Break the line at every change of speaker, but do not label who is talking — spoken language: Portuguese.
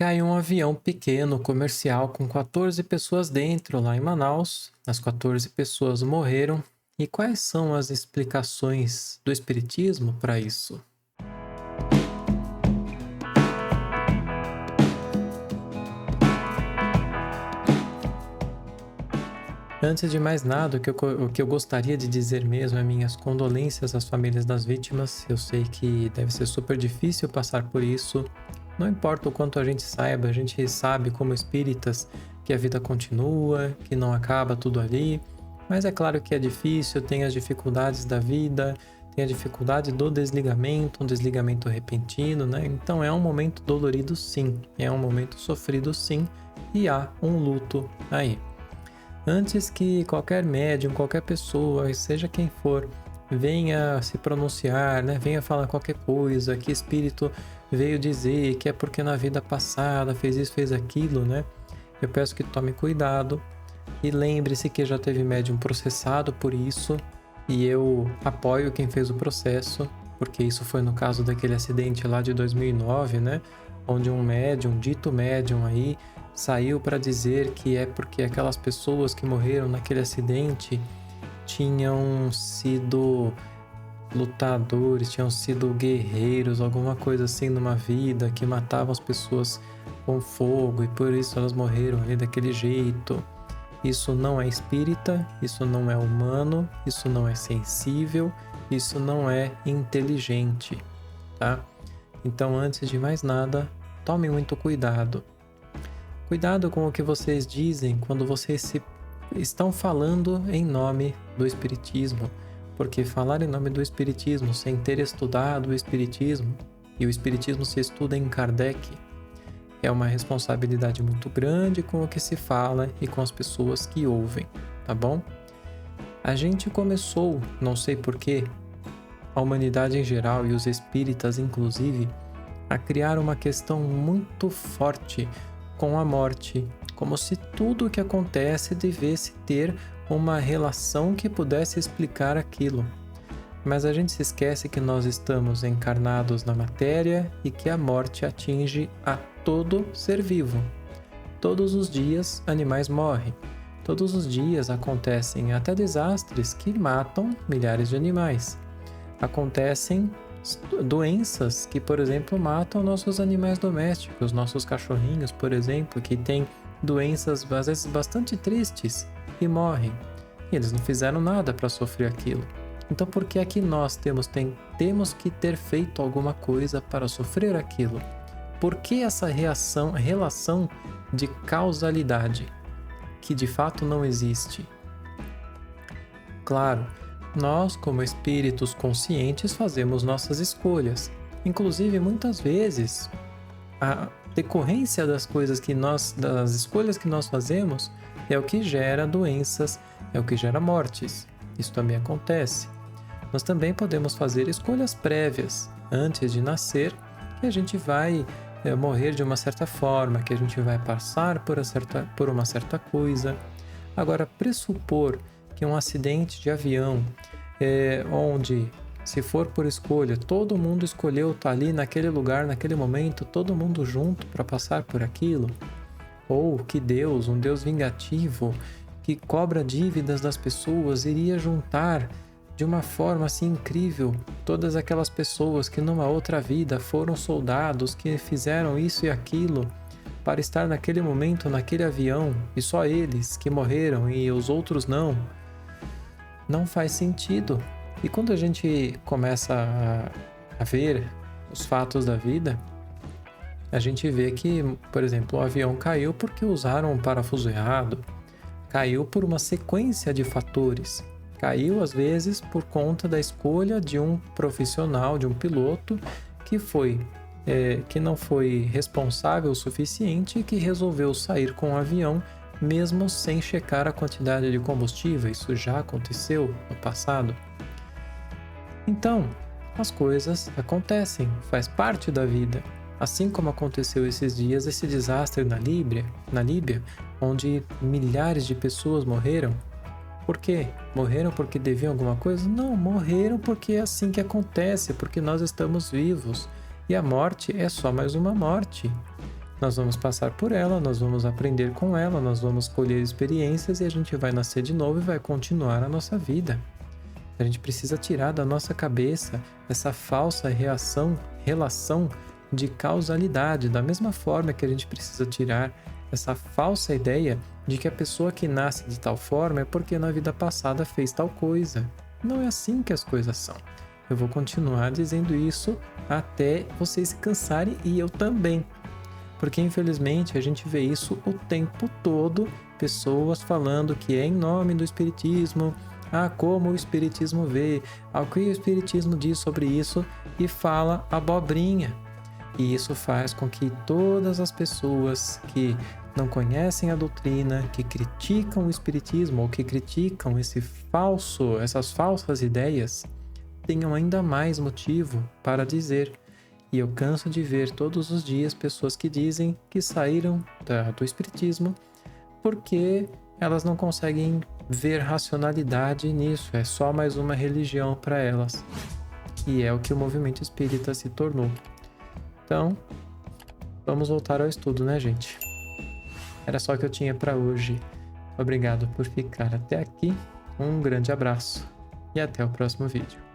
Caiu um avião pequeno comercial com 14 pessoas dentro lá em Manaus. As 14 pessoas morreram. E quais são as explicações do espiritismo para isso? Antes de mais nada, o que eu gostaria de dizer mesmo é minhas condolências às famílias das vítimas. Eu sei que deve ser super difícil passar por isso. Não importa o quanto a gente sabe como espíritas que a vida continua, que não acaba tudo ali. Mas é claro que é difícil, tem as dificuldades da vida, tem a dificuldade do desligamento, um desligamento repentino, né? Então é um momento dolorido sim, é um momento sofrido sim, e há um luto aí. Antes que qualquer médium, qualquer pessoa, seja quem for, venha se pronunciar, né? Venha falar qualquer coisa, que espírito veio dizer que é porque na vida passada fez isso, fez aquilo, né? Eu peço que tome cuidado e lembre-se que já teve médium processado por isso e eu apoio quem fez o processo, porque isso foi no caso daquele acidente lá de 2009, né? Onde um médium, dito médium aí, saiu para dizer que é porque aquelas pessoas que morreram naquele acidente tinham sido lutadores, tinham sido guerreiros, alguma coisa assim numa vida, que matavam as pessoas com fogo e por isso elas morreram ali daquele jeito. Isso não é espírita, isso não é humano, isso não é sensível, isso não é inteligente, tá? Então, antes de mais nada, tome muito cuidado. Cuidado com o que vocês dizem quando estão falando em nome do Espiritismo, porque falar em nome do Espiritismo sem ter estudado o Espiritismo, e o Espiritismo se estuda em Kardec, é uma responsabilidade muito grande com o que se fala e com as pessoas que ouvem, tá bom? A gente começou, não sei porquê, a humanidade em geral e os espíritas inclusive, a criar uma questão muito forte com a morte, como se tudo o que acontece devesse ter uma relação que pudesse explicar aquilo. Mas a gente se esquece que nós estamos encarnados na matéria e que a morte atinge a todo ser vivo. Todos os dias animais morrem. Todos os dias acontecem até desastres que matam milhares de animais. Acontecem doenças que, por exemplo, matam nossos animais domésticos, nossos cachorrinhos, por exemplo, que têm doenças às vezes bastante tristes e morrem. E eles não fizeram nada para sofrer aquilo. Então, por que é que nós temos que ter feito alguma coisa para sofrer aquilo? Por que essa relação de causalidade, que de fato não existe? Claro, nós, como espíritos conscientes, fazemos nossas escolhas. Inclusive, muitas vezes, a decorrência das escolhas que nós fazemos, é o que gera doenças, é o que gera mortes. Isso também acontece. Nós também podemos fazer escolhas prévias antes de nascer, que a gente vai morrer de uma certa forma, que a gente vai passar por uma certa coisa. Agora, pressupor que um acidente de avião, onde, se for por escolha, todo mundo escolheu estar ali naquele lugar, naquele momento, todo mundo junto para passar por aquilo, ou que Deus, um Deus vingativo, que cobra dívidas das pessoas, iria juntar de uma forma assim incrível todas aquelas pessoas que numa outra vida foram soldados, que fizeram isso e aquilo para estar naquele momento, naquele avião, e só eles que morreram e os outros não. Não faz sentido. E quando a gente começa a ver os fatos da vida, a gente vê que, por exemplo, o avião caiu porque usaram um parafuso errado, caiu por uma sequência de fatores. Caiu, às vezes, por conta da escolha de um profissional, de um piloto, que não foi responsável o suficiente e que resolveu sair com o avião, mesmo sem checar a quantidade de combustível. Isso já aconteceu no passado. Então, as coisas acontecem, faz parte da vida. Assim como aconteceu esses dias, esse desastre na Líbia, onde milhares de pessoas morreram. Por quê? Morreram porque deviam alguma coisa? Não, morreram porque é assim que acontece, porque nós estamos vivos. E a morte é só mais uma morte. Nós vamos passar por ela, nós vamos aprender com ela, nós vamos colher experiências e a gente vai nascer de novo e vai continuar a nossa vida. A gente precisa tirar da nossa cabeça essa falsa relação de causalidade, da mesma forma que a gente precisa tirar essa falsa ideia de que a pessoa que nasce de tal forma é porque na vida passada fez tal coisa. Não é assim que as coisas são. Eu vou continuar dizendo isso até vocês se cansarem e eu também. Porque infelizmente a gente vê isso o tempo todo, pessoas falando que é em nome do Espiritismo, como o Espiritismo vê, o que o Espiritismo diz sobre isso e fala abobrinha. E isso faz com que todas as pessoas que não conhecem a doutrina, que criticam o Espiritismo ou que criticam essas falsas ideias, tenham ainda mais motivo para dizer. E eu canso de ver todos os dias pessoas que dizem que saíram do Espiritismo porque elas não conseguem ver racionalidade nisso, é só mais uma religião para elas. E é o que o movimento espírita se tornou. Então, vamos voltar ao estudo, né, gente? Era só o que eu tinha para hoje. Obrigado por ficar até aqui, um grande abraço e até o próximo vídeo.